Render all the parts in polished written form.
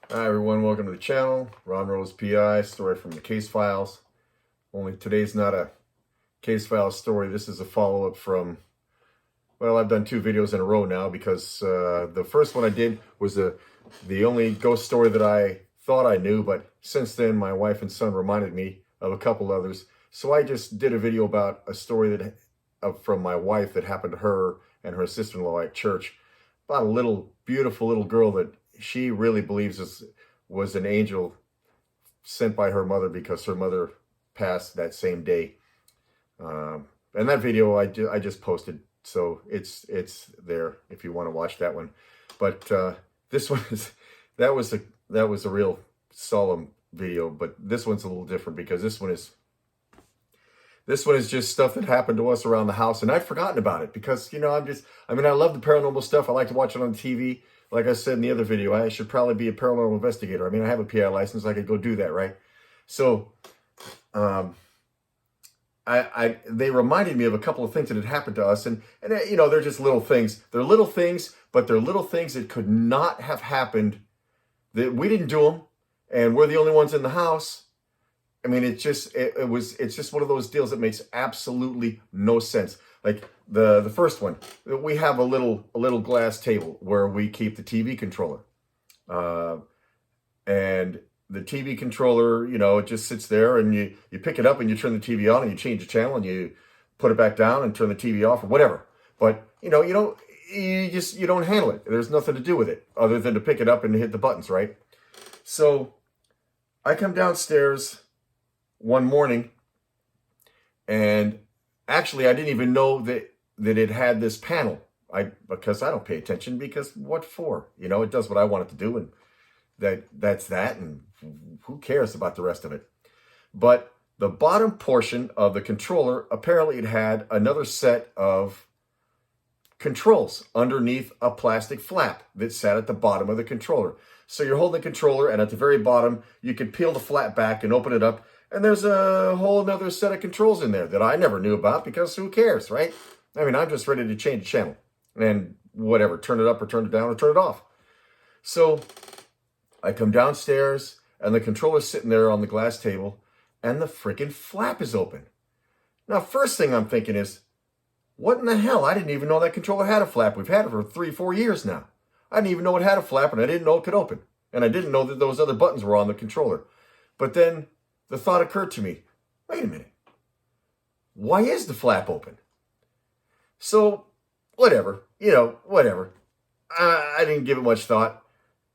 Hi everyone, welcome to the channel. Ron Rose PI, story from the case files. Only today's not a case file story. This is a follow-up from, well, I've done two videos in a row now because the first one I did was the only ghost story that I thought I knew, but since then my wife and son reminded me of a couple others. So I just did a video about a story from my wife that happened to her and her sister-in-law at church, about a little beautiful little girl that she really believes was an angel sent by her mother because her mother passed that same day. And that video I just posted, so it's there if you want to watch that one. But this one that was a real solemn video, but this one's a little different because this one is just stuff that happened to us around the house, and I'd forgotten about it because, I love the paranormal stuff. I like to watch it on TV. Like I said in the other video, I should probably be a paranormal investigator. I have a PI license. I could go do that, right? So, they reminded me of a couple of things that had happened to us, and they're just little things. They're little things, but they're little things that could not have happened. That we didn't do them, and we're the only ones in the house. It's just one of those deals that makes absolutely no sense. Like the first one, we have a little glass table where we keep the TV controller, and the TV controller, it just sits there, and you pick it up and you turn the TV on and you change the channel and you put it back down and turn the TV off or whatever. But you don't handle it. There's nothing to do with it other than to pick it up and hit the buttons, right? So I come downstairs one morning, and actually I didn't even know that it had this panel. Because I don't pay attention, because what for? It does what I want it to do, and that's that, and who cares about the rest of it? But the bottom portion of the controller, apparently it had another set of controls underneath a plastic flap that sat at the bottom of the controller. So you're holding the controller, and at the very bottom you can peel the flap back and open it up, and there's a whole another set of controls in there that I never knew about, because who cares, right? I'm just ready to change the channel and whatever, turn it up or turn it down or turn it off. So I come downstairs, and the controller's sitting there on the glass table, and the freaking flap is open. Now, first thing I'm thinking is, what in the hell? I didn't even know that controller had a flap. We've had it for 3-4 years now. I didn't even know it had a flap, and I didn't know it could open. And I didn't know that those other buttons were on the controller. But then the thought occurred to me, wait a minute. Why is the flap open? So, whatever. Whatever. I didn't give it much thought.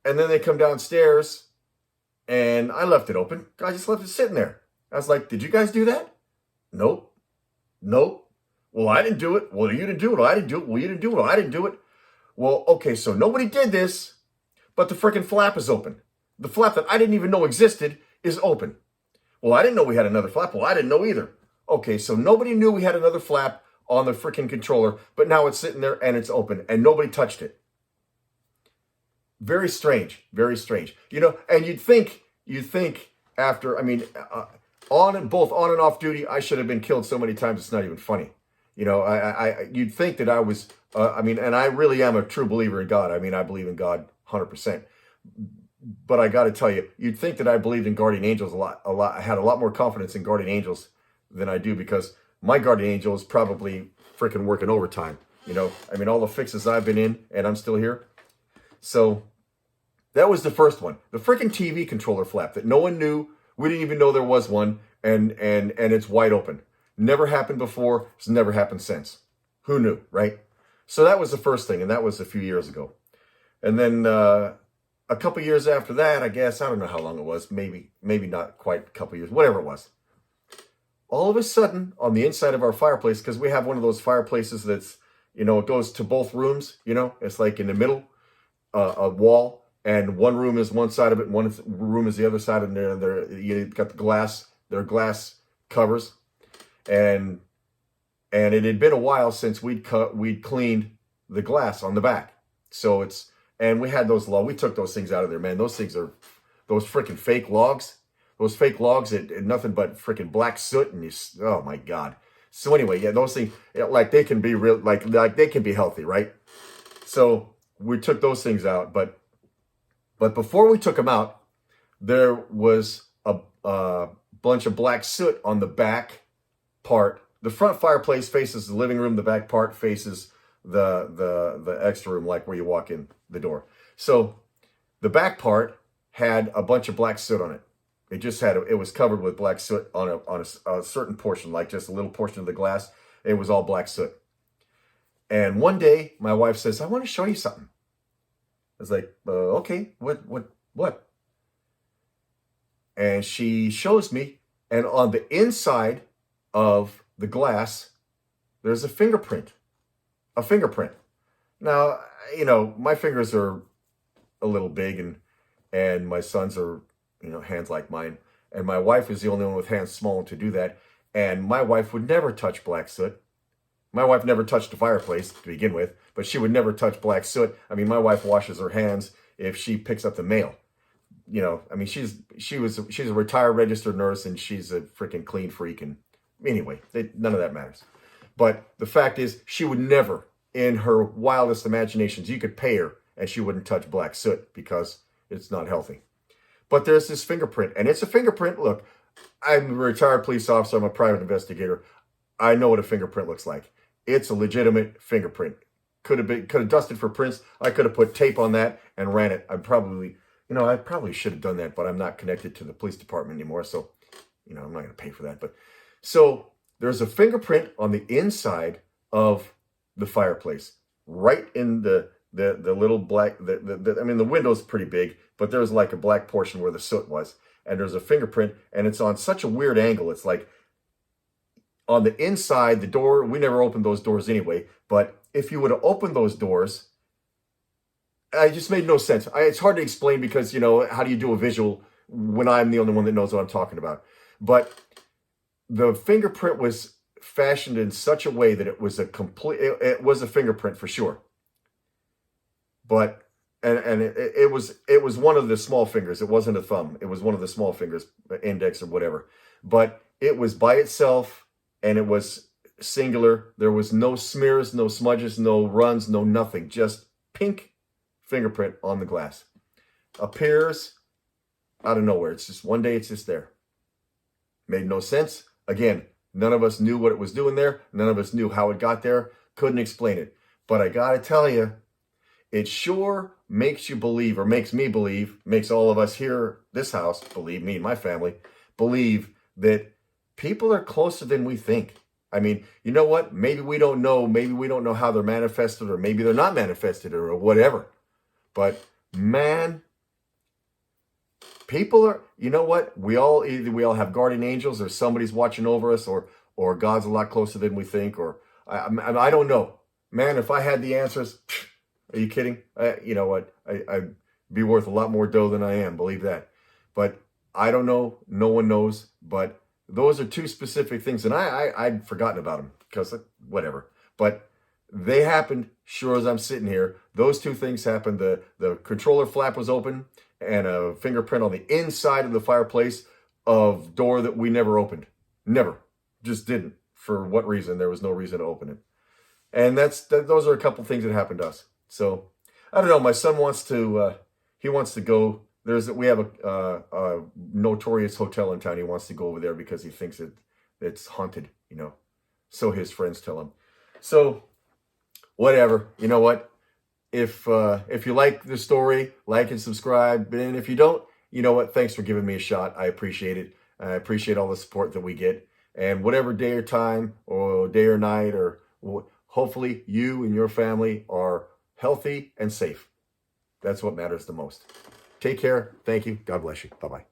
And then they come downstairs, and I left it open. I just left it sitting there. I was like, did you guys do that? Nope. Well, I didn't do it. Well, you didn't do it. Well, I didn't do it. Well, you didn't do it. Well, I didn't do it. Well, okay, so nobody did this, but the freaking flap is open. The flap that I didn't even know existed is open. Well, I didn't know we had another flap. Well, I didn't know either. Okay, so nobody knew we had another flap on the freaking controller, but now it's sitting there and it's open and nobody touched it. Very strange, very strange. And you'd think after, both on and off duty, I should have been killed so many times it's not even funny. You'd think that I was, and I really am a true believer in God. I believe in God 100%. But I got to tell you, you'd think that I believed in guardian angels a lot. I had a lot more confidence in guardian angels than I do, because my guardian angel is probably freaking working overtime. All the fixes I've been in, and I'm still here. So that was the first one. The freaking TV controller flap that no one knew. We didn't even know there was one, and it's wide open. Never happened before. It's never happened since. Who knew, right? So that was the first thing, and that was a few years ago. And then a couple years after that, I guess, I don't know how long it was, maybe not quite a couple years, whatever it was. All of a sudden, on the inside of our fireplace, because we have one of those fireplaces that's, it goes to both rooms, it's like in the middle, a wall, and one room is one side of it, and one room is the other side, and you got the glass, they're glass covers, and it had been a while since we'd cleaned the glass on the back. So and we had we took those things out of there, man. Those things are, those freaking fake logs. Those fake logs, nothing but freaking black soot, and oh my God. So anyway, yeah, those things, they can be real, they can be healthy, right? So we took those things out, but But before we took them out, there was a bunch of black soot on the back part. The front fireplace faces the living room. The back part faces the extra room, like where you walk in the door. So the back part had a bunch of black soot on it. It was covered with black soot on a certain portion, like just a little portion of the glass. It was all black soot. And one day, my wife says, "I want to show you something." I was like, "Okay, what?" And she shows me, and on the inside of the glass, there's a fingerprint. A fingerprint. Now, my fingers are a little big, and my sons are, hands like mine. And my wife is the only one with hands small enough to do that. And my wife would never touch black soot. My wife never touched a fireplace to begin with, but she would never touch black soot. I mean, my wife washes her hands if she picks up the mail. She's a retired registered nurse, and she's a freaking clean freak. And anyway, none of that matters. But the fact is, she would never, in her wildest imaginations, you could pay her and she wouldn't touch black soot because it's not healthy. But there's this fingerprint, and it's a fingerprint. Look, I'm a retired police officer. I'm a private investigator. I know what a fingerprint looks like. It's a legitimate fingerprint. Could have dusted for prints. I could have put tape on that and ran it. I probably should have done that, but I'm not connected to the police department anymore, so I'm not going to pay for that. But so there's a fingerprint on the inside of the fireplace, right in the little black. The window's pretty big, but there's like a black portion where the soot was, and there's a fingerprint, and it's on such a weird angle. It's like on the inside, the door. We never opened those doors anyway, but if you would have opened those doors, it just made no sense. It's hard to explain because, how do you do a visual when I'm the only one that knows what I'm talking about? But the fingerprint was fashioned in such a way that it was it was a fingerprint for sure. But, and it was one of the small fingers. It wasn't a thumb. It was one of the small fingers, index or whatever. But it was by itself, and it was singular. There was no smears, no smudges, no runs, no nothing. Just pink fingerprint on the glass. Appears out of nowhere. It's just one day, it's just there. Made no sense. Again, none of us knew what it was doing there. None of us knew how it got there. Couldn't explain it. But I gotta tell you, it sure makes you believe, or makes me believe, makes all of us here, this house, believe me and my family, believe that people are closer than we think. I mean, you know what? Maybe we don't know. Maybe we don't know how they're manifested, or maybe they're not manifested, or whatever. But man, people are, you know what? Either we all have guardian angels, or somebody's watching over us, or God's a lot closer than we think, or I don't know. Man, if I had the answers, are you kidding? You know what? I'd be worth a lot more dough than I am. Believe that. But I don't know. No one knows. But those are two specific things, and I'd forgotten about them because whatever. But they happened. Sure as I'm sitting here, those two things happened. The controller flap was open, and a fingerprint on the inside of the fireplace of door that we never opened. Never. Just didn't. For what reason? There was no reason to open it. And those are a couple things that happened to us. So I don't know. My son wants to. He wants to go. We have a notorious hotel in town. He wants to go over there because he thinks it's haunted. So his friends tell him. So whatever. You know what? If you like the story, like and subscribe. And if you don't, you know what? Thanks for giving me a shot. I appreciate it. I appreciate all the support that we get. And whatever day or time, or day or night, or hopefully you and your family are healthy and safe. That's what matters the most. Take care. Thank you. God bless you. Bye-bye.